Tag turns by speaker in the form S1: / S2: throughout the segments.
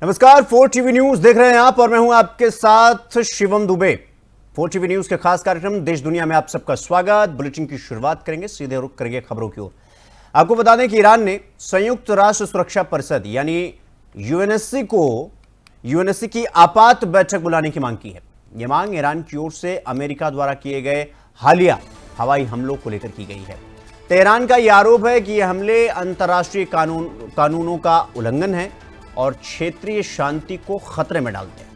S1: नमस्कार, 4 TV news देख रहे हैं आप और मैं हूं आपके साथ शिवम दुबे। 4 टीवी न्यूज के खास कार्यक्रम देश दुनिया में आप सबका स्वागत। बुलेटिन की शुरुआत करेंगे, सीधे रुख करेंगे खबरों की ओर। आपको बता दें कि ईरान ने संयुक्त राष्ट्र सुरक्षा परिषद यानी यूएनएससी की आपात बैठक बुलाने की मांग की है। यह मांग ईरान की ओर से अमेरिका द्वारा किए गए हालिया हवाई हमलों को लेकर की गई है। तेहरान का यह आरोप है कि यह हमले अंतर्राष्ट्रीय कानूनों का उल्लंघन है और क्षेत्रीय शांति को खतरे में डालते हैं।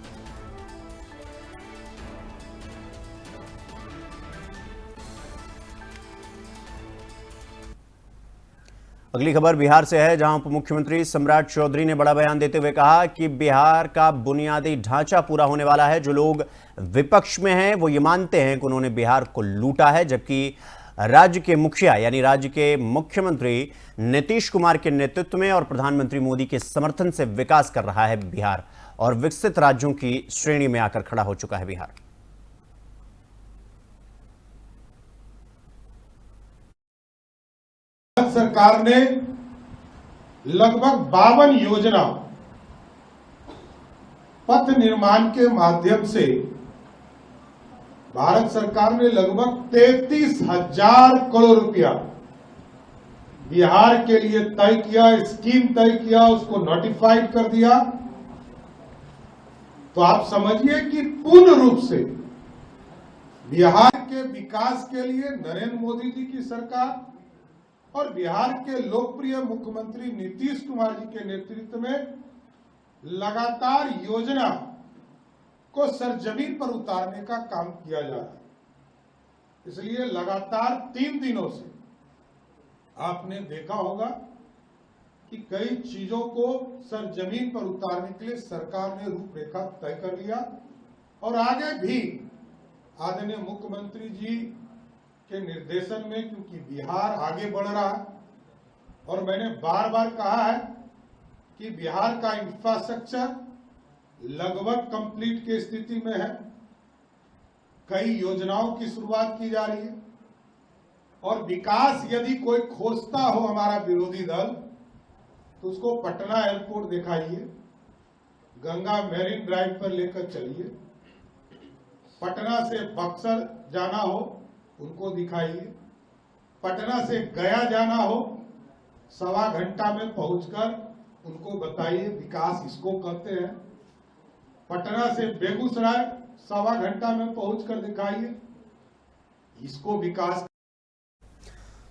S1: अगली खबर बिहार से है, जहां उप मुख्यमंत्री सम्राट चौधरी ने बड़ा बयान देते हुए कहा कि बिहार का बुनियादी ढांचा पूरा होने वाला है। जो लोग विपक्ष में हैं वो ये मानते हैं कि उन्होंने बिहार को लूटा है, जबकि राज्य के मुखिया यानी राज्य के मुख्यमंत्री नीतीश कुमार के नेतृत्व में और प्रधानमंत्री मोदी के समर्थन से विकास कर रहा है बिहार और विकसित राज्यों की श्रेणी में आकर खड़ा हो चुका है बिहार।
S2: सरकार ने लगभग 52 योजना पथ निर्माण के माध्यम से भारत सरकार ने लगभग 33,000 करोड़ रुपया बिहार के लिए तय किया, स्कीम तय किया, उसको नोटिफाइड कर दिया। तो आप समझिए कि पूर्ण रूप से बिहार के विकास के लिए नरेंद्र मोदी जी की सरकार और बिहार के लोकप्रिय मुख्यमंत्री नीतीश कुमार जी के नेतृत्व में लगातार योजना को सरजमीन पर उतारने का काम किया जा रहा है। इसलिए लगातार 3 दिनों से आपने देखा होगा कि कई चीजों को सरजमीन पर उतारने के लिए सरकार ने रूपरेखा तय कर लिया और आगे भी आदरणीय मुख्यमंत्री जी के निर्देशन में, क्योंकि बिहार आगे बढ़ रहा है और मैंने बार बार कहा है कि बिहार का इंफ्रास्ट्रक्चर लगभग कंप्लीट की स्थिति में है। कई योजनाओं की शुरुआत की जा रही है और विकास यदि कोई खोजता हो हमारा विरोधी दल तो उसको पटना एयरपोर्ट दिखाइए, गंगा मैरीन ड्राइव पर लेकर चलिए, पटना से बक्सर जाना हो उनको दिखाइए, पटना से गया जाना हो 1.25 घंटा में पहुंचकर उनको बताइए विकास इसको कहते हैं, पटना से बेगूसराय 1.25 घंटा में पहुंचकर दिखाइए इसको विकास।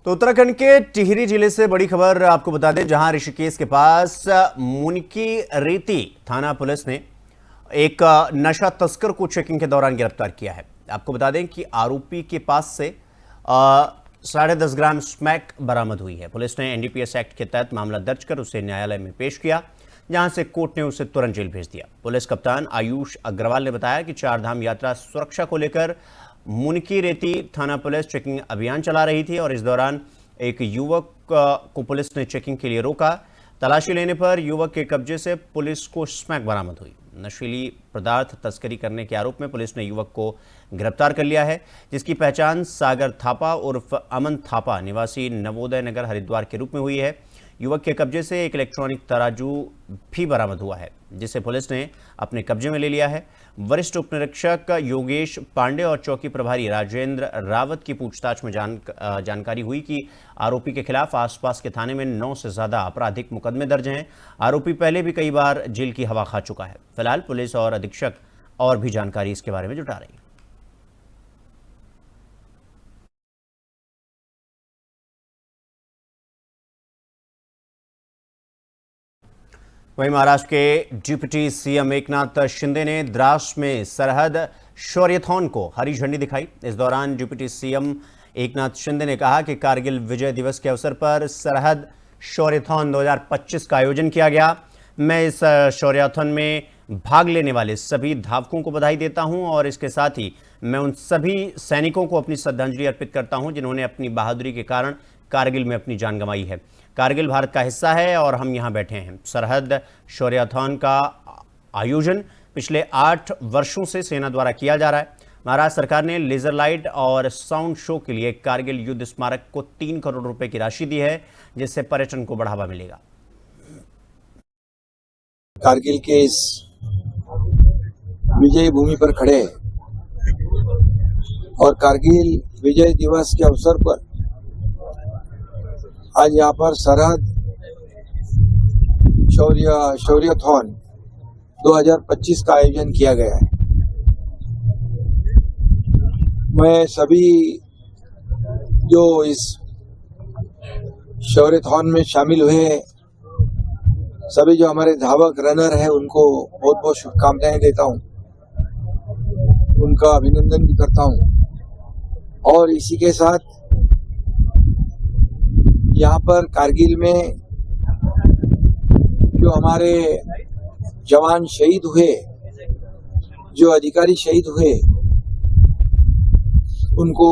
S1: तो उत्तराखंड के टिहरी जिले से बड़ी खबर आपको बता दें, जहां ऋषिकेश के पास मुनकी रेती थाना पुलिस ने एक नशा तस्कर को चेकिंग के दौरान गिरफ्तार किया है। आपको बता दें कि आरोपी के पास से 10.5 ग्राम स्मैक बरामद हुई है। पुलिस ने एनडीपीएस एक्ट के तहत मामला दर्ज कर उसे न्यायालय में पेश किया, जहां से कोर्ट ने उसे तुरंत जेल भेज दिया। पुलिस कप्तान आयुष अग्रवाल ने बताया कि 4 धाम यात्रा सुरक्षा को लेकर मुनकी रेती थाना पुलिस चेकिंग अभियान चला रही थी और इस दौरान एक युवक को पुलिस ने चेकिंग के लिए रोका। तलाशी लेने पर युवक के कब्जे से पुलिस को स्मैक बरामद हुई। नशीली पदार्थ तस्करी करने के आरोप में पुलिस ने युवक को गिरफ्तार कर लिया है, जिसकी पहचान सागर थापा उर्फ अमन थापा निवासी नवोदय नगर हरिद्वार के रूप में हुई है। युवक के कब्जे से एक इलेक्ट्रॉनिक तराजू भी बरामद हुआ है, जिसे पुलिस ने अपने कब्जे में ले लिया है। वरिष्ठ उपनिरीक्षक योगेश पांडे और चौकी प्रभारी राजेंद्र रावत की पूछताछ में जानकारी हुई कि आरोपी के खिलाफ आसपास के थाने में 9 से ज्यादा आपराधिक मुकदमे दर्ज हैं। आरोपी पहले भी कई बार जेल की हवा खा चुका है। फिलहाल पुलिस और अधीक्षक और भी जानकारी इसके बारे में जुटा रही है। वहीं महाराष्ट्र के डिप्टी सीएम एकनाथ शिंदे ने द्रास में सरहद शौर्यथॉन को हरी झंडी दिखाई। इस दौरान डिप्टी सीएम एकनाथ शिंदे ने कहा कि कारगिल विजय दिवस के अवसर पर सरहद शौर्यथॉन 2025 का आयोजन किया गया। मैं इस शौर्यथॉन में भाग लेने वाले सभी धावकों को बधाई देता हूं और इसके साथ ही मैं उन सभी सैनिकों को अपनी श्रद्धांजलि अर्पित करता हूं जिन्होंने अपनी बहादुरी के कारण कारगिल में अपनी जान गंवाई है। कारगिल भारत का हिस्सा है और हम यहां बैठे हैं। सरहद शौर्यथॉन का आयोजन पिछले 8 वर्षों से सेना द्वारा किया जा रहा है। महाराष्ट्र सरकार ने लेजर लाइट और साउंड शो के लिए कारगिल युद्ध स्मारक को 3 करोड़ रुपए की राशि दी है, जिससे पर्यटन को बढ़ावा मिलेगा।
S3: कारगिल के इस विजय भूमि पर खड़े हैं और कारगिल विजय दिवस के अवसर पर आज यहाँ पर सरहद शौर्यथॉन 2025 का आयोजन किया गया है। मैं सभी जो इस शौर्यथॉन में शामिल हुए सभी जो हमारे धावक रनर हैं उनको बहुत बहुत शुभकामनाएं देता हूं, उनका अभिनंदन भी करता हूं। और इसी के साथ यहाँ पर कारगिल में जो हमारे जवान शहीद हुए, जो अधिकारी शहीद हुए, उनको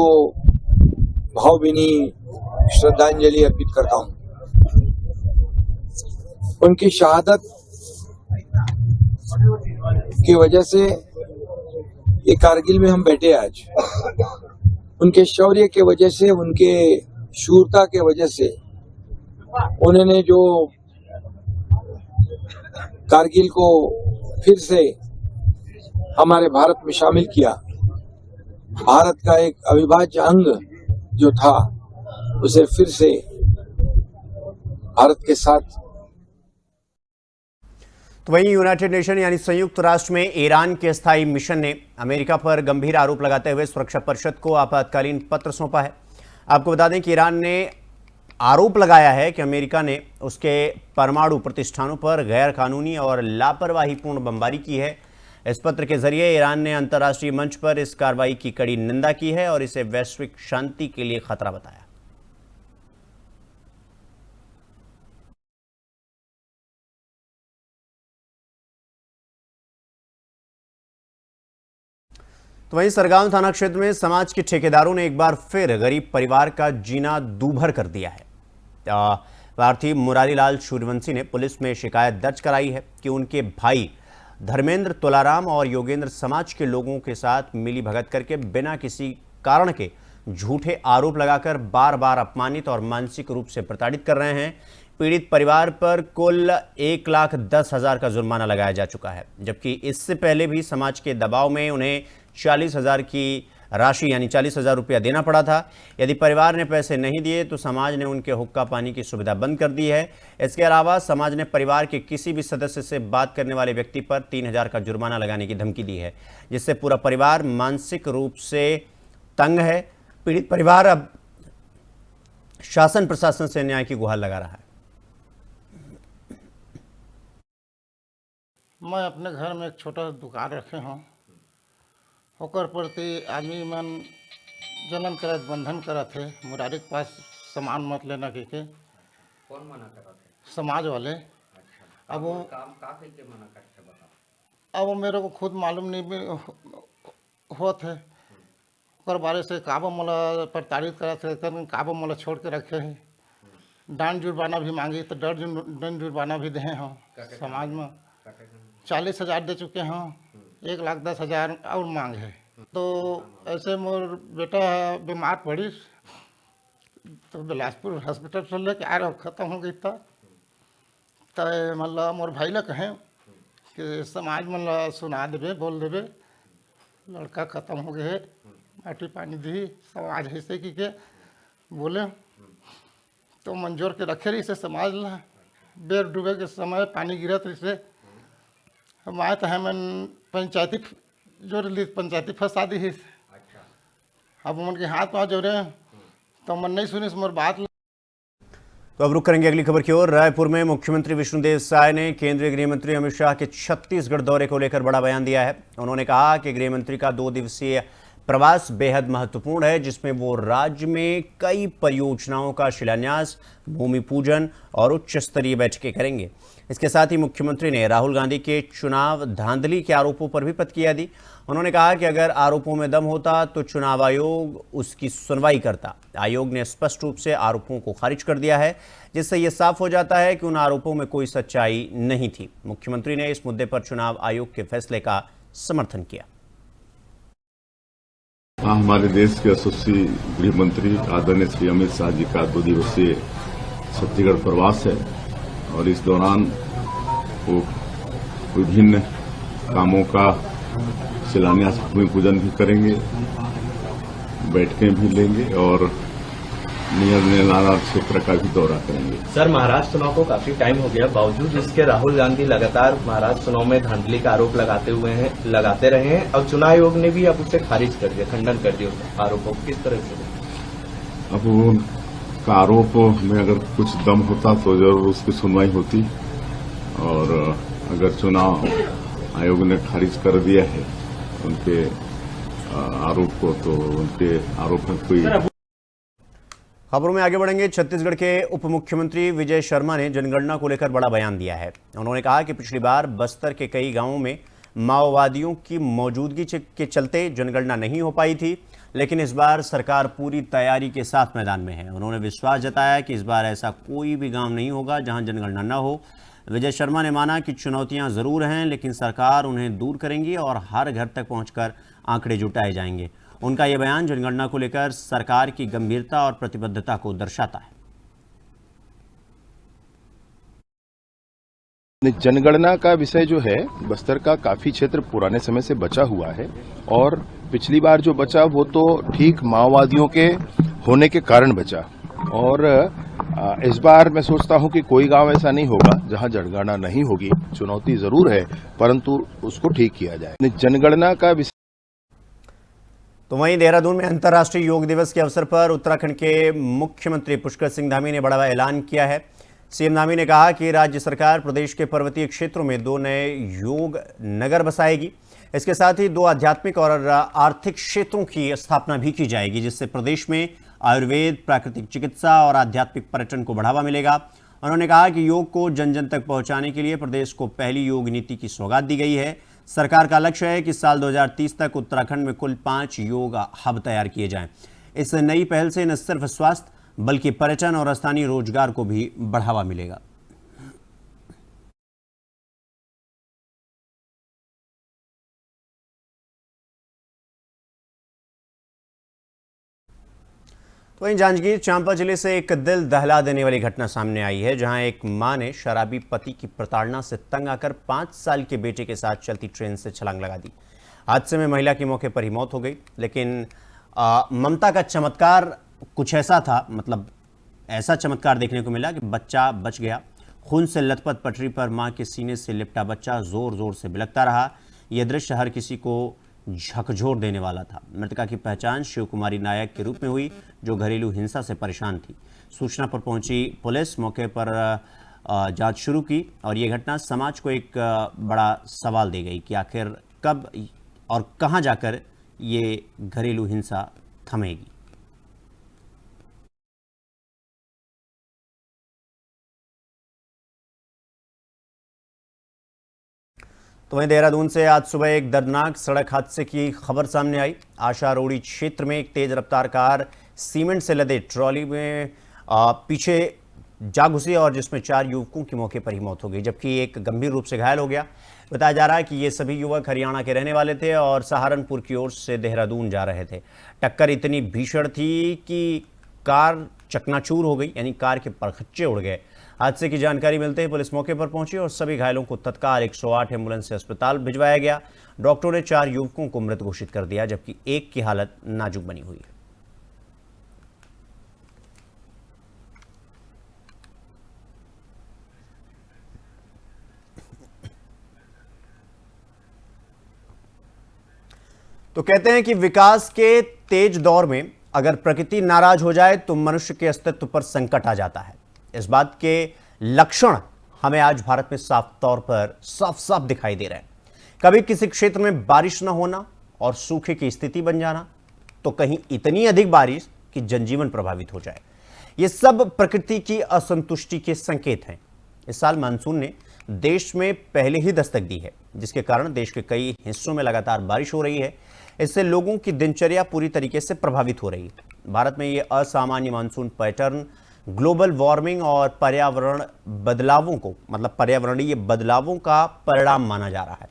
S3: भावभीनी श्रद्धांजलि अर्पित करता हूं। उनकी शहादत की वजह से ये कारगिल में हम बैठे आज। उनके शौर्य के वजह से, उनके शूरता के वजह से, उन्होंने जो कारगिल को फिर से हमारे भारत में शामिल किया, भारत का एक अविभाज्य अंग जो था उसे फिर से भारत के साथ।
S1: तो वहीं यूनाइटेड नेशन यानी संयुक्त राष्ट्र में ईरान के स्थायी मिशन ने अमेरिका पर गंभीर आरोप लगाते हुए सुरक्षा परिषद को आपातकालीन पत्र सौंपा है। आपको बता दें कि ईरान ने आरोप लगाया है कि अमेरिका ने उसके परमाणु प्रतिष्ठानों पर गैर कानूनी और लापरवाहीपूर्ण बमबारी की है। इस पत्र के जरिए ईरान ने अंतर्राष्ट्रीय मंच पर इस कार्रवाई की कड़ी निंदा की है और इसे वैश्विक शांति के लिए खतरा बताया। तो वहीं सरगांव थाना क्षेत्र में समाज के ठेकेदारों ने एक बार फिर गरीब परिवार का जीना दूभर कर दिया है। प्रार्थी मुरारीलाल सूर्यवंशी ने पुलिस में शिकायत दर्ज कराई है कि उनके भाई धर्मेंद्र तुलाराम और योगेंद्र समाज के लोगों के साथ मिली भगत करके बिना किसी कारण के झूठे आरोप लगाकर बार बार अपमानित और मानसिक रूप से प्रताड़ित कर रहे हैं। पीड़ित परिवार पर कुल 1,10,000 का जुर्माना लगाया जा चुका है, जबकि इससे पहले भी समाज के दबाव में उन्हें 40,000 की राशि यानी 40,000 रुपया देना पड़ा था। यदि परिवार ने पैसे नहीं दिए तो समाज ने उनके हुक्का पानी की सुविधा बंद कर दी है। इसके अलावा समाज ने परिवार के किसी भी सदस्य से बात करने वाले व्यक्ति पर 3,000 का जुर्माना लगाने की धमकी दी है, जिससे पूरा परिवार मानसिक रूप से तंग है। पीड़ित परिवार अब शासन प्रशासन से न्याय की गुहार लगा रहा है।
S4: मैं अपने घर में एक छोटा दुकान रखे हूँ, ओकर प्रति आदमी मन जलन करत बंधन करत है। मुरारी के पास सामान मत लेना के
S5: कौन मना करत है?
S4: समाज वाले।
S5: अच्छा,
S4: अब वो
S5: काम का के मना करते बताओ।
S4: अब वो मेरे को खुद मालूम नहीं भी होत है। ओकर बारे से काबा मला प्रताड़ित करत है, काबा मला छोड़ के रखे हैं। दंड जुर्माना भी मांगी तो दंड जुर्माना भी दे हों। समाज में 40,000 दे चुके हों, 1,10,000 और मांग है। तो ऐसे मोर बेटा बीमार पड़ी तो बिलासपुर हॉस्पिटल से लेके आ रहा, ख़त्म हो गई था। मतलब मोर भाई ला कहें कि समाज मतलब सुना देवे, बोल देवे, लड़का ख़त्म हो गए, माटी पानी दी समाज ऐसे की के बोले तो मंजूर के रखे रही से समाज ला। बेर डूबे के समय पानी गिरत रही से हम आए तो हमें पंचायती जोड़ ली, पंचायती फंसा दी है। अब उनके हाथ पाँव जोड़े तो मन नहीं सुनी मोर बात।
S1: तो अब रुक करेंगे अगली खबर की ओर। रायपुर में मुख्यमंत्री विष्णुदेव साय ने केंद्रीय गृह मंत्री अमित शाह के छत्तीसगढ़ दौरे को लेकर बड़ा बयान दिया है। उन्होंने कहा कि गृह मंत्री का 2 दिवसीय प्रवास बेहद महत्वपूर्ण है, जिसमें वो राज्य में कई परियोजनाओं का शिलान्यास, भूमि पूजन और उच्च स्तरीय बैठकें करेंगे। इसके साथ ही मुख्यमंत्री ने राहुल गांधी के चुनाव धांधली के आरोपों पर भी प्रतिक्रिया दी। उन्होंने कहा कि अगर आरोपों में दम होता तो चुनाव आयोग उसकी सुनवाई करता। आयोग ने स्पष्ट रूप से आरोपों को खारिज कर दिया है, जिससे यह साफ हो जाता है कि उन आरोपों में कोई सच्चाई नहीं थी। मुख्यमंत्री ने इस मुद्दे पर चुनाव आयोग के फैसले का समर्थन किया।
S6: हमारे देश के यशस्वी गृह मंत्री आदरणीय श्री अमित शाह जी का 2 दिवसीय छत्तीसगढ़ प्रवास है और इस दौरान वो विभिन्न कामों का शिलान्यास भूमि पूजन भी करेंगे, बैठकें भी लेंगे और नियर क्षेत्र का भी दौरा करेंगे।
S7: सर, महाराष्ट्र चुनाव को काफी टाइम हो गया, बावजूद इसके राहुल गांधी लगातार महाराष्ट्र चुनाव में धांधली का आरोप लगाते रहे हैं और चुनाव आयोग ने भी अब उसे खारिज कर दिया, खंडन कर दिया उस आरोपों को। किस तरह से?
S6: अब उनका आरोप में अगर कुछ दम होता तो जरूर उसकी सुनवाई होती, और अगर चुनाव आयोग ने खारिज कर दिया है उनके आरोप को, तो उनके आरोप में कोई।
S1: खबरों में आगे बढ़ेंगे। छत्तीसगढ़ के उप मुख्यमंत्री विजय शर्मा ने जनगणना को लेकर बड़ा बयान दिया है। उन्होंने कहा कि पिछली बार बस्तर के कई गांवों में माओवादियों की मौजूदगी के चलते जनगणना नहीं हो पाई थी, लेकिन इस बार सरकार पूरी तैयारी के साथ मैदान में है। उन्होंने विश्वास जताया कि इस बार ऐसा कोई भी गांव नहीं होगा जहां जनगणना न हो। विजय शर्मा ने माना कि चुनौतियां जरूर हैं, लेकिन सरकार उन्हें दूर करेंगी और हर घर तक पहुंचकर आंकड़े जुटाए जाएंगे। उनका यह बयान जनगणना को लेकर सरकार की गंभीरता और प्रतिबद्धता को दर्शाता है।
S8: जनगणना का विषय जो है, बस्तर का काफी क्षेत्र पुराने समय से बचा हुआ है, और पिछली बार जो बचा वो तो ठीक माओवादियों के होने के कारण बचा, और इस बार मैं सोचता हूं कि कोई गांव ऐसा नहीं होगा जहां जनगणना नहीं होगी। चुनौती जरूर है, परंतु उसको ठीक किया जाए। जनगणना का विषय।
S1: तो वहीं देहरादून में अंतर्राष्ट्रीय योग दिवस के अवसर पर उत्तराखंड के मुख्यमंत्री पुष्कर सिंह धामी ने बड़ा ऐलान किया है। सीएम धामी ने कहा कि राज्य सरकार प्रदेश के पर्वतीय क्षेत्रों में 2 नए योग नगर बसाएगी। इसके साथ ही 2 आध्यात्मिक और आर्थिक क्षेत्रों की स्थापना भी की जाएगी, जिससे प्रदेश में आयुर्वेद, प्राकृतिक चिकित्सा और आध्यात्मिक पर्यटन को बढ़ावा मिलेगा। उन्होंने कहा कि योग को जन जन तक पहुंचाने के लिए प्रदेश को पहली योग नीति की सौगात दी गई है। सरकार का लक्ष्य है कि साल 2030 तक उत्तराखंड में कुल 5 योग हब तैयार किए जाएं। इस नई पहल से न सिर्फ स्वास्थ्य बल्कि पर्यटन और स्थानीय रोजगार को भी बढ़ावा मिलेगा। तो वहीं जांजगीर चांपा जिले से एक दिल दहला देने वाली घटना सामने आई है, जहां एक मां ने शराबी पति की प्रताड़ना से तंग आकर 5 साल के बेटे के साथ चलती ट्रेन से छलांग लगा दी। हादसे में महिला की मौके पर ही मौत हो गई, लेकिन ममता का चमत्कार कुछ ऐसा था, मतलब ऐसा चमत्कार देखने को मिला कि बच्चा बच गया। खून से लथपथ पटरी पर मां के सीने से लिपटा बच्चा जोर जोर से बिलखता रहा। यह दृश्य हर किसी को झकझोर देने वाला था। मृतका की पहचान शिव कुमारी नायक के रूप में हुई, जो घरेलू हिंसा से परेशान थी। सूचना पर पहुंची पुलिस मौके पर जांच शुरू की, और ये घटना समाज को एक बड़ा सवाल दे गई कि आखिर कब और कहां जाकर ये घरेलू हिंसा थमेगी। तो वहीं देहरादून से आज सुबह एक दर्दनाक सड़क हादसे की खबर सामने आई। आशा रोड़ी क्षेत्र में एक तेज रफ्तार कार सीमेंट से लदे ट्रॉली में पीछे जा घुसी, और जिसमें 4 युवकों की मौके पर ही मौत हो गई, जबकि एक गंभीर रूप से घायल हो गया। बताया जा रहा है कि ये सभी युवक हरियाणा के रहने वाले थे और सहारनपुर की ओर से देहरादून जा रहे थे। टक्कर इतनी भीषण थी कि कार चकनाचूर हो गई, यानी कार के परखच्चे उड़ गए। हादसे की जानकारी मिलते ही पुलिस मौके पर पहुंची और सभी घायलों को तत्काल 108 एम्बुलेंस से अस्पताल भिजवाया गया। डॉक्टरों ने 4 युवकों को मृत घोषित कर दिया, जबकि एक की हालत नाजुक बनी हुई है। तो कहते हैं कि विकास के तेज दौर में अगर प्रकृति नाराज हो जाए तो मनुष्य के अस्तित्व पर संकट आ जाता है। इस बात के लक्षण हमें आज भारत में साफ तौर पर साफ साफ दिखाई दे रहे हैं। कभी किसी क्षेत्र में बारिश न होना और सूखे की स्थिति बन जाना, तो कहीं इतनी अधिक बारिश कि जनजीवन प्रभावित हो जाए। ये सब प्रकृति की असंतुष्टि के संकेत हैं। इस साल मानसून ने देश में पहले ही दस्तक दी है, जिसके कारण देश के कई हिस्सों में लगातार बारिश हो रही है। इससे लोगों की दिनचर्या पूरी तरीके से प्रभावित हो रही है। भारत में ये असामान्य मानसून पैटर्न ग्लोबल वार्मिंग और पर्यावरण बदलावों को, मतलब पर्यावरणीय बदलावों का परिणाम माना जा रहा है।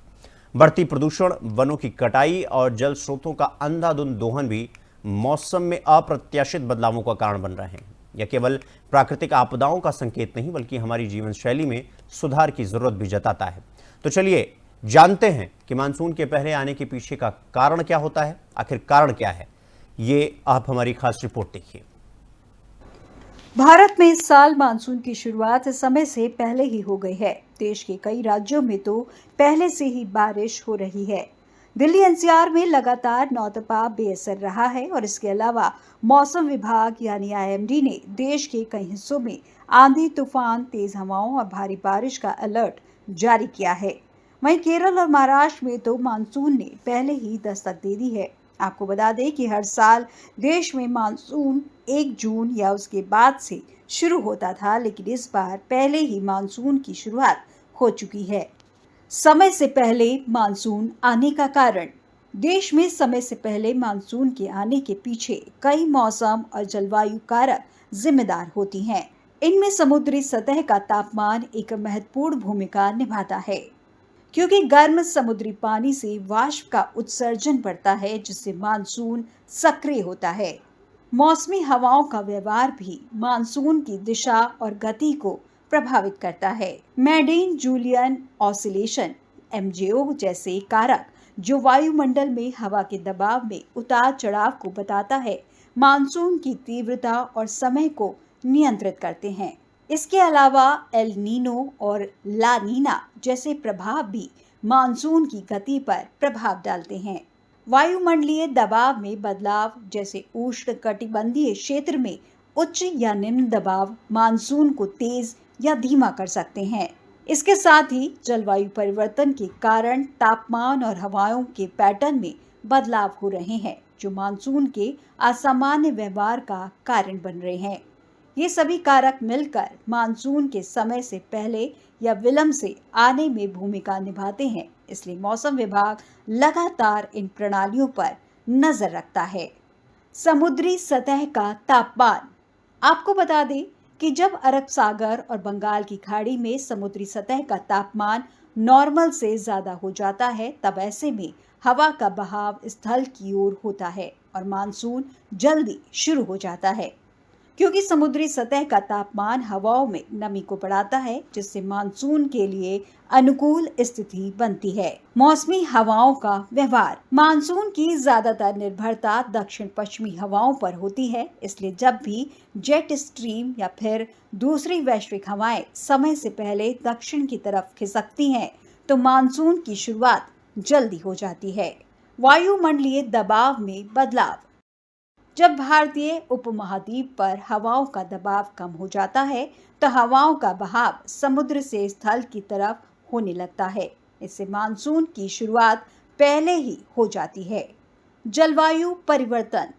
S1: बढ़ती प्रदूषण, वनों की कटाई और जल स्रोतों का अंधाधुंध दोहन भी मौसम में अप्रत्याशित बदलावों का कारण बन रहे हैं। यह केवल प्राकृतिक आपदाओं का संकेत नहीं, बल्कि हमारी जीवन शैली में सुधार की जरूरत भी जताता है। तो चलिए जानते हैं कि मानसून के पहले आने के पीछे का कारण क्या होता है, आखिर कारण क्या है। ये आप हमारी खास रिपोर्ट देखिए।
S9: भारत में इस साल मानसून की शुरुआत समय से पहले ही हो गई है। देश के कई राज्यों में तो पहले से ही बारिश हो रही है। दिल्ली एनसीआर में लगातार नौतपा बेअसर रहा है और इसके अलावा मौसम विभाग यानी आईएमडी ने देश के कई हिस्सों में आंधी, तूफान, तेज हवाओं और भारी बारिश का अलर्ट जारी किया है। वहीं केरल और महाराष्ट्र में तो मानसून ने पहले ही दस्तक दे दी है। आपको बता दें कि हर साल देश में मानसून 1 जून या उसके बाद से शुरू होता था, लेकिन इस बार पहले ही मानसून की शुरुआत हो चुकी है। समय से पहले मानसून आने का कारण। देश में समय से पहले मानसून के आने के पीछे कई मौसम और जलवायु कारक जिम्मेदार होती हैं। इनमें समुद्री सतह का तापमान एक महत्वपूर्ण भूमिका निभाता है, क्योंकि गर्म समुद्री पानी से वाष्प का उत्सर्जन बढ़ता है, जिससे मानसून सक्रिय होता है। मौसमी हवाओं का व्यवहार भी मानसून की दिशा और गति को प्रभावित करता है। मैडीन जूलियन ऑसिलेशन (MJO) जैसे कारक जो वायुमंडल में हवा के दबाव में उतार चढ़ाव को बताता है, मानसून की तीव्रता और समय को नियंत्रित करते हैं। इसके अलावा एल नीनो और ला नीना जैसे प्रभाव भी मानसून की गति पर प्रभाव डालते हैं। वायुमंडलीय दबाव में बदलाव जैसे उष्णकटिबंधीय क्षेत्र में उच्च या निम्न दबाव मानसून को तेज या धीमा कर सकते हैं। इसके साथ ही जलवायु परिवर्तन के कारण तापमान और हवाओं के पैटर्न में बदलाव हो रहे हैं, जो मानसून के असामान्य व्यवहार का कारण बन रहे हैं। ये सभी कारक मिलकर मानसून के समय से पहले या विलंब से आने में भूमिका निभाते हैं। इसलिए मौसम विभाग लगातार इन प्रणालियों पर नजर रखता है। समुद्री सतह का तापमान। आपको बता दें कि जब अरब सागर और बंगाल की खाड़ी में समुद्री सतह का तापमान नॉर्मल से ज्यादा हो जाता है, तब ऐसे में हवा का बहाव स्थल की ओर होता है और मानसून जल्दी शुरू हो जाता है, क्योंकि समुद्री सतह का तापमान हवाओं में नमी को बढ़ाता है, जिससे मानसून के लिए अनुकूल स्थिति बनती है। मौसमी हवाओं का व्यवहार। मानसून की ज्यादातर निर्भरता दक्षिण पश्चिमी हवाओं पर होती है, इसलिए जब भी जेट स्ट्रीम या फिर दूसरी वैश्विक हवाएं समय से पहले दक्षिण की तरफ खिसकती हैं, तो मानसून की शुरुआत जल्दी हो जाती है। वायुमंडलीय दबाव में बदलाव। जब भारतीय उपमहाद्वीप पर हवाओं का दबाव कम हो जाता है, तो हवाओं का बहाव समुद्र से स्थल की तरफ होने लगता है। इससे मानसून की शुरुआत पहले ही हो जाती है। जलवायु परिवर्तन।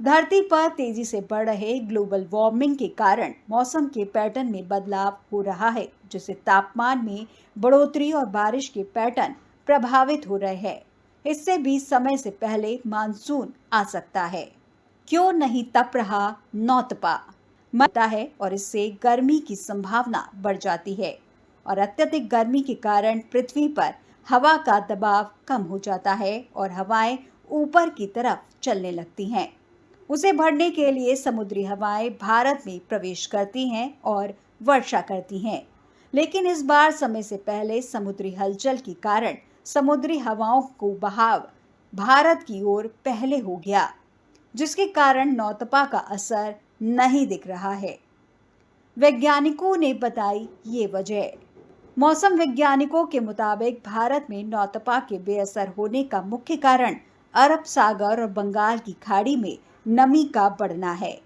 S9: धरती पर तेजी से बढ़ रहे ग्लोबल वार्मिंग के कारण मौसम के पैटर्न में बदलाव हो रहा है, जिससे तापमान में बढ़ोतरी और बारिश के पैटर्न प्रभावित हो रहे हैं। इससे भी समय से पहले मानसून आ सकता है। क्यों नहीं तप रहा नौतपा मरता है और इससे गर्मी की संभावना बढ़ जाती है और अत्यधिक गर्मी के कारण पृथ्वी पर हवा का दबाव कम हो जाता है और हवाएं ऊपर की तरफ चलने लगती हैं। उसे भरने के लिए समुद्री हवाएं भारत में प्रवेश करती हैं और वर्षा करती हैं, लेकिन इस बार समय से पहले समुद्री हलचल के कारण समुद्री हवाओं को बहाव भारत की ओर पहले हो गया, जिसके कारण नौतपा का असर नहीं दिख रहा है। वैज्ञानिकों ने बताई ये वजह। मौसम वैज्ञानिकों के मुताबिक भारत में नौतपा के बेअसर होने का मुख्य कारण अरब सागर और बंगाल की खाड़ी में नमी का बढ़ना है।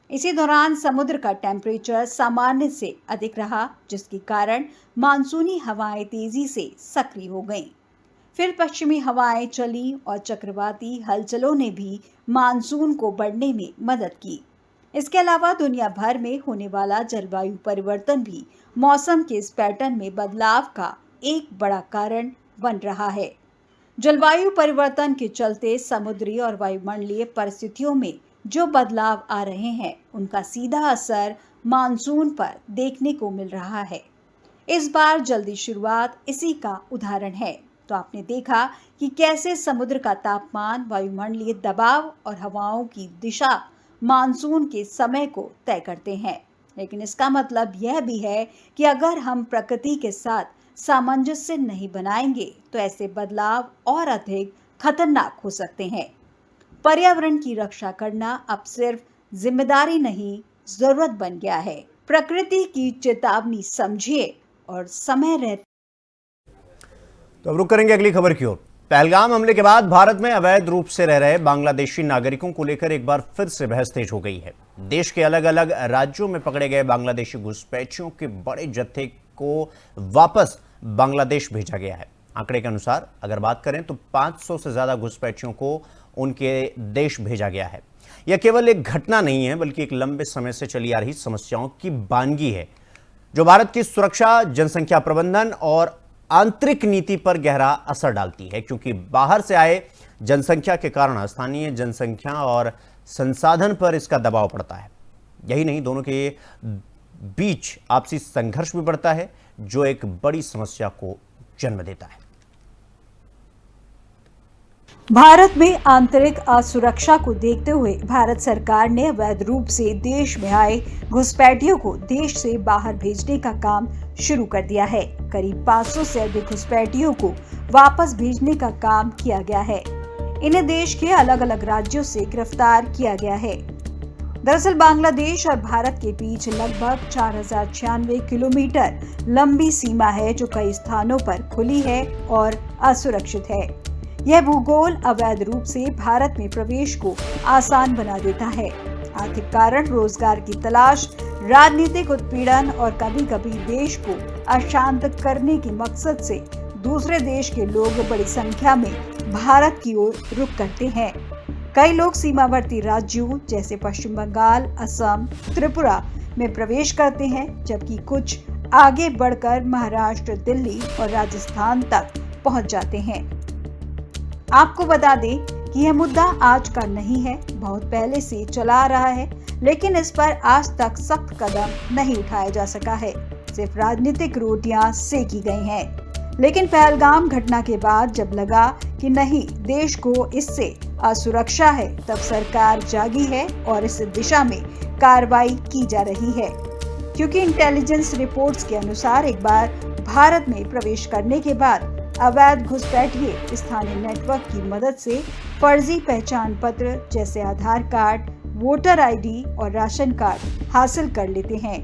S9: इसी दौरान समुद्र का टेम्परेचर सामान्य से अधिक रहा, जिसके कारण मानसूनी हवाएं तेजी से सक्रिय हो गईं। फिर पश्चिमी हवाएं चली और चक्रवाती हलचलों ने भी मानसून को बढ़ने में मदद की। इसके अलावा दुनिया भर में होने वाला जलवायु परिवर्तन भी मौसम के इस पैटर्न में बदलाव का एक बड़ा कारण बन रहा है। जलवायु परिवर्तन के चलते समुद्री और वायुमंडलीय परिस्थितियों में जो बदलाव आ रहे हैं, उनका सीधा असर मानसून पर देखने को मिल रहा है। इस बार जल्दी शुरुआत इसी का उदाहरण है। तो आपने देखा कि कैसे समुद्र का तापमान, वायुमंडलीय दबाव और हवाओं की दिशा मानसून के समय को तय करते हैं। लेकिन इसका मतलब यह भी है कि अगर हम प्रकृति के साथ सामंजस्य नहीं बनाएंगे तो ऐसे बदलाव और अधिक खतरनाक हो सकते हैं। पर्यावरण की रक्षा करना अब सिर्फ जिम्मेदारी नहीं, जरूरत बन गया है। प्रकृति की चेतावनी समझिए और समय रहते।
S1: तो अब रुक करेंगे अगली खबर की ओर। पहलगाम हमले के बाद भारत में अवैध रूप से रह रहे बांग्लादेशी नागरिकों को लेकर एक बार फिर से बहस तेज हो गई है। देश के अलग अलग राज्यों में पकड़े गए बांग्लादेशी घुसपैठियों के बड़े जत्थे को वापस बांग्लादेश भेजा गया है। आंकड़े के अनुसार अगर बात करें तो 500 से ज्यादा घुसपैठियों को उनके देश भेजा गया है। यह केवल एक घटना नहीं है, बल्कि एक लंबे समय से चली आ रही समस्याओं की बानगी है, जो भारत की सुरक्षा, जनसंख्या प्रबंधन और आंतरिक नीति पर गहरा असर डालती है। क्योंकि बाहर से आए जनसंख्या के कारण स्थानीय जनसंख्या और संसाधन पर इसका दबाव पड़ता है। यही नहीं, दोनों के बीच आपसी संघर्ष भी बढ़ता है, जो एक बड़ी समस्या को जन्म देता है।
S9: भारत में आंतरिक असुरक्षा को देखते हुए भारत सरकार ने अवैध रूप से देश में आए घुसपैठियों को देश से बाहर भेजने का काम शुरू कर दिया है। करीब 500 से अधिक घुसपैठियों को वापस भेजने का काम किया गया है। इन्हें देश के अलग अलग राज्यों से गिरफ्तार किया गया है। दरअसल बांग्लादेश और भारत के बीच लगभग 4096 किलोमीटर लंबी सीमा है, जो कई स्थानों पर खुली है और असुरक्षित है। यह भूगोल अवैध रूप से भारत में प्रवेश को आसान बना देता है। आर्थिक कारण, रोजगार की तलाश, राजनीतिक उत्पीड़न और कभी कभी देश को अशांत करने के मकसद से दूसरे देश के लोग बड़ी संख्या में भारत की ओर रुख करते हैं। कई लोग सीमावर्ती राज्यों जैसे पश्चिम बंगाल, असम, त्रिपुरा में प्रवेश करते हैं, जबकि कुछ आगे बढ़कर महाराष्ट्र, दिल्ली और राजस्थान तक पहुंच जाते हैं। आपको बता दें कि यह मुद्दा आज का नहीं है, बहुत पहले से चला आ रहा है, लेकिन इस पर आज तक सख्त कदम नहीं उठाया जा सका है। सिर्फ राजनीतिक रोटियां सेकी गई हैं। लेकिन पहलगाम घटना के बाद जब लगा कि नहीं, देश को इससे असुरक्षा है, तब सरकार जागी है और इस दिशा में कार्रवाई की जा रही है। क्योंकि इंटेलिजेंस रिपोर्ट्स के अनुसार एक बार भारत में प्रवेश करने के बाद अवैध घुसपैठिए स्थानीय नेटवर्क की मदद से फर्जी पहचान पत्र जैसे आधार कार्ड, वोटर आईडी और राशन कार्ड हासिल कर लेते हैं।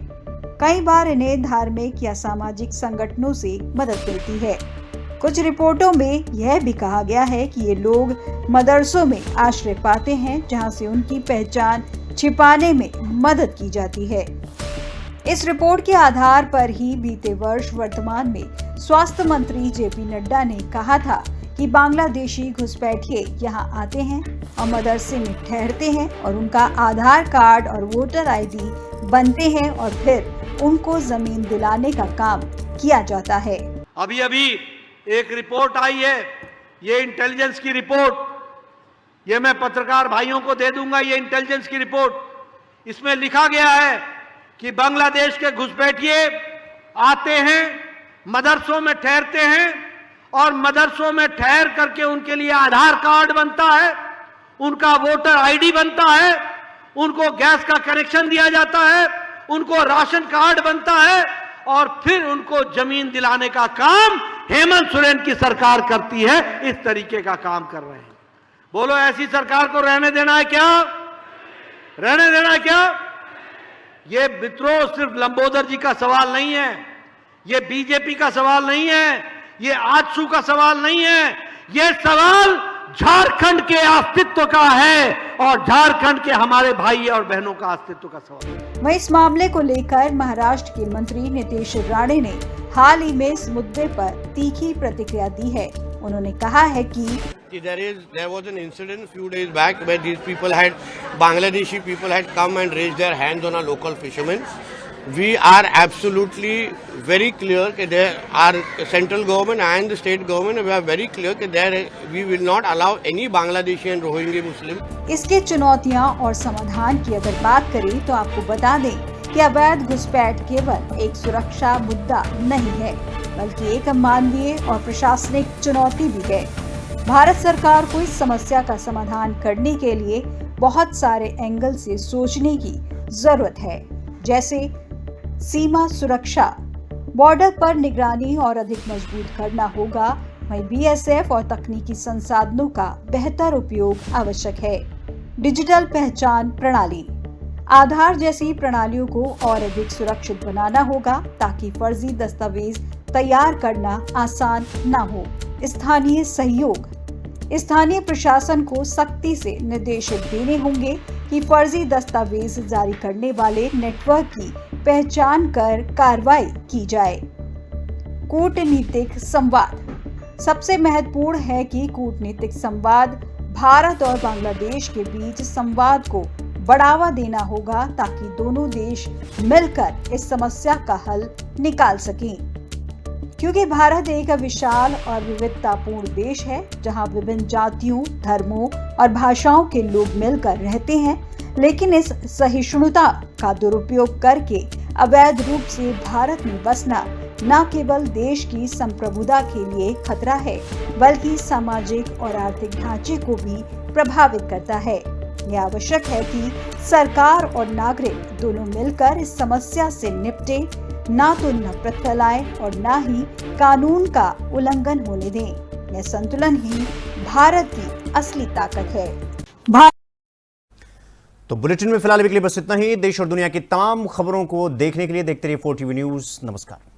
S9: कई बार इन्हें धार्मिक या सामाजिक संगठनों से मदद मिलती है। कुछ रिपोर्टों में यह भी कहा गया है कि ये लोग मदरसों में आश्रय पाते हैं, जहां से उनकी पहचान छिपाने में मदद की जाती है। इस रिपोर्ट के आधार पर ही बीते वर्ष वर्तमान में स्वास्थ्य मंत्री जेपी नड्डा ने कहा था कि बांग्लादेशी घुसपैठिए यहां आते हैं और मदरसे में ठहरते हैं और उनका आधार कार्ड और वोटर आईडी बनते हैं और फिर उनको जमीन दिलाने का काम किया जाता है।
S10: अभी एक रिपोर्ट आई है, ये इंटेलिजेंस की रिपोर्ट, ये मैं पत्रकार भाइयों को दे दूंगा। ये इंटेलिजेंस की रिपोर्ट, इसमें लिखा गया है कि बांग्लादेश के घुसपैठिए आते हैं, मदरसों में ठहरते हैं और मदरसों में ठहर करके उनके लिए आधार कार्ड बनता है, उनका वोटर आईडी बनता है, उनको गैस का कनेक्शन दिया जाता है, उनको राशन कार्ड बनता है और फिर उनको जमीन दिलाने का काम हेमंत सोरेन की सरकार करती है। इस तरीके का काम कर रहे हैं। बोलो, ऐसी सरकार को रहने देना है क्या? रहने देना है क्या? ये विद्रोह सिर्फ लंबोदर जी का सवाल नहीं है, ये बीजेपी का सवाल नहीं है, ये आजसू का सवाल नहीं है, ये सवाल झारखंड के अस्तित्व का है और झारखंड के हमारे भाई और बहनों का अस्तित्व का सवाल है।
S9: वहीं इस मामले को लेकर महाराष्ट्र के मंत्री नीतीश राणे ने हाल ही में इस मुद्दे पर तीखी प्रतिक्रिया दी है। उन्होंने कहा है कि
S11: there was an incident few days back where these people had, Bangladeshi people had come and raised their hands on a local fisherman. We are absolutely very clear that there are central government and the state government, we are very clear that there we will not allow any Bangladeshi and Rohingya Muslim.
S9: इसके चुनौतियां और समाधान की अगर बात करें तो आपको बता दें कि अवैध घुसपैठ केवल एक सुरक्षा मुद्दा नहीं है, बल्कि एक मानवीय और प्रशासनिक चुनौती भी है। भारत सरकार को इस समस्या का समाधान करने के लिए बहुत सारे एंगल से सोचने की जरूरत है, जैसे सीमा सुरक्षा, बॉर्डर पर निगरानी और अधिक मजबूत करना होगा। वहीं बीएसएफ और तकनीकी संसाधनों का बेहतर उपयोग आवश्यक है। डिजिटल पहचान प्रणाली, आधार जैसी प्रणालियों को और अधिक सुरक्षित बनाना होगा ताकि फर्जी दस्तावेज तैयार करना आसान न हो। स्थानीय सहयोग, स्थानीय प्रशासन को सख्ती से निर्देश देने होंगे कि फर्जी दस्तावेज जारी करने वाले नेटवर्क की पहचान कर कार्रवाई की जाए। कूटनीतिक संवाद, सबसे महत्वपूर्ण है कि कूटनीतिक संवाद भारत और बांग्लादेश के बीच संवाद को बढ़ावा देना होगा ताकि दोनों देश मिलकर इस समस्या का हल निकाल सकें। क्योंकि भारत एक विशाल और विविधतापूर्ण देश है जहां विभिन्न जातियों, धर्मों और भाषाओं के लोग मिलकर रहते हैं, लेकिन इस सहिष्णुता का दुरुपयोग करके अवैध रूप से भारत में बसना न केवल देश की संप्रभुता के लिए खतरा है, बल्कि सामाजिक और आर्थिक ढांचे को भी प्रभावित करता है। यह आवश्यक है कि सरकार और नागरिक दोनों मिलकर इस समस्या से निपटे, ना तो नफरत फैलाएं और ना ही कानून का उल्लंघन होने दें। यह संतुलन ही भारत की असली ताकत है।
S1: तो बुलेटिन में फिलहाल अभी के लिए बस इतना ही। देश और दुनिया की तमाम खबरों को देखने के लिए देखते रहिए 4TV न्यूज़। नमस्कार।